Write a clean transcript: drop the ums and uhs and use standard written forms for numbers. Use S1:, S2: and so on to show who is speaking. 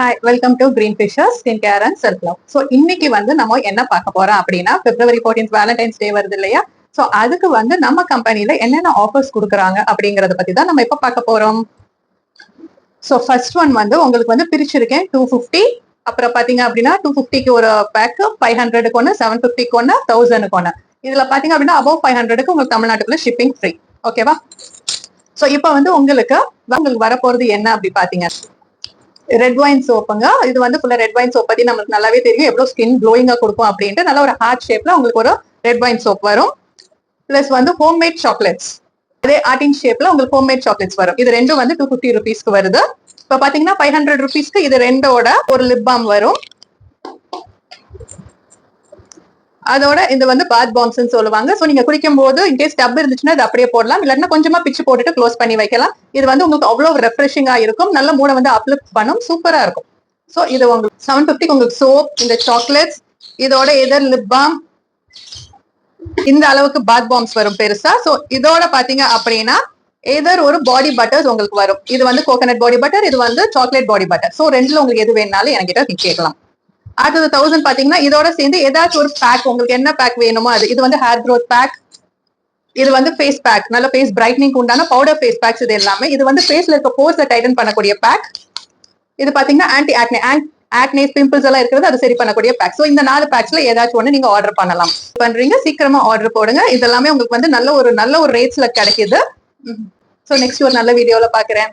S1: Hi, welcome to Green Fisher Skin Care and Self Love. So இன்னைக்கு நம்ம என்ன பார்க்க போறோம் அப்படின்னா February 14th Valentine's Day வருது இல்லையா? So அதுக்கு நம்ம கம்பெனில என்னென்ன ஆஃபர்ஸ் கொடுக்குறாங்க அப்படிங்கறத பத்தி தான் நம்ம இப்ப பார்க்க போறோம். So first one உங்களுக்கு பிரிச்சிருக்கேன் 250. அப்புறம் பாத்தீங்க அப்படின்னா 250க்கு ஒரு பேக், 500க்கு ஒன்னு, 750க்கு ஒன்னு, 1000க்கு ஒன்னு. இதுல பாத்தீங்க அப்படின்னா above 500க்கு உங்களுக்கு தமிழ்நாட்டுக்குள்ள ஷிப்பிங் ஃப்ரீ. ஓகேவா? சோ இப்போ உங்களுக்கு வர போறது என்ன அப்படி பாத்தீங்க, ரெட் வைன் சோப்புங்க. இது ஃபுல்லா ரெட் வைன் சோப் பத்தி நமக்கு நல்லாவே தெரியும், எவ்வளவு ஸ்கின் க்ளோயிங்கா கொடுக்கும் அப்படின்ட்டு. நல்ல ஒரு ஹார்ட் ஷேப்ல உங்களுக்கு ஒரு ரெட் வைன் சோப் வரும். பிளஸ் ஹோம்மேட் சாக்லேட்ஸ், அதே ஆர்டின் ஷேப்ல உங்களுக்கு ஹோம்மேட் சாக்லேட்ஸ் வரும். இது ரெண்டும் 250 ருபீஸ்க்கு வருது. இப்ப பாத்தீங்கன்னா 500 ருபீஸ்க்கு இது ரெண்டோட ஒரு லிப் பாம் வரும். அதோட இது பாத் பாம்ஸ் சொல்லுவாங்க. சோ நீங்க குளிக்கும் போது இன்கேஸ் டப் இருந்துச்சுன்னா அது அப்படியே போடலாம், இல்லன்னா கொஞ்சமா பிச்சு போட்டுட்டு க்ளோஸ் பண்ணி வைக்கலாம். இது உங்களுக்கு அவ்வளவு ரெஃப்ரெஷிங்கா இருக்கும், நல்ல மூட அப்லிஃப்ட் பண்ணும், சூப்பரா இருக்கும். சோ இது உங்களுக்கு 750க்கு உங்களுக்கு சோப், இந்த சாக்லேட்ஸ், இதோட எதர் லிப் பாம், இந்த அளவுக்கு பாத் பாம்ஸ் வரும் பெருசா. சோ இதோட பாத்தீங்க அப்படின்னா ஏதர் ஒரு பாடி பட்டர்ஸ் உங்களுக்கு வரும். இது கோகனட் பாடி பட்டர், இது சாக்லேட் பாடி பட்டர். சோ ரெண்டுல உங்களுக்கு எது வேணாலும் என்கிட்ட கேட்கலாம். அடுத்தது 1000 பாத்தீங்கன்னா இதோட சேர்ந்து ஏதாச்சும் ஒரு பேக், உங்களுக்கு என்ன பேக் வேணுமோ அது. இது ஹேர் க்ரோத் பேக், இது ஃபேஸ் பேக், நல்ல ஃபேஸ் பிரைட்னிங் உண்டான பவுடர் ஃபேஸ் பேக்ஸ். இது எல்லாமே இது ஃபேஸ்ல இருக்க போர்ஸை டைட்டன் பண்ணக்கூடிய பேக். இது பாத்தீங்கன்னா ஆன்டி ஆக்னே பிம்பிள்ஸ் எல்லாம் இருக்கிறது அது சரி பண்ணக்கூடிய பேக். சோ இந்த 4 பேக்ஸ்ல ஏதாச்சும் ஒண்ணு நீங்க ஆர்டர் பண்ணலாம். பண்றீங்க, சீக்கிரமா ஆர்டர் போடுங்க. இதெல்லாமே உங்களுக்கு நல்ல ஒரு ரேட்ஸ்ல கிடைக்குது. சோ நெக்ஸ்ட் ஒரு நல்ல வீடியோல பாக்குறேன்.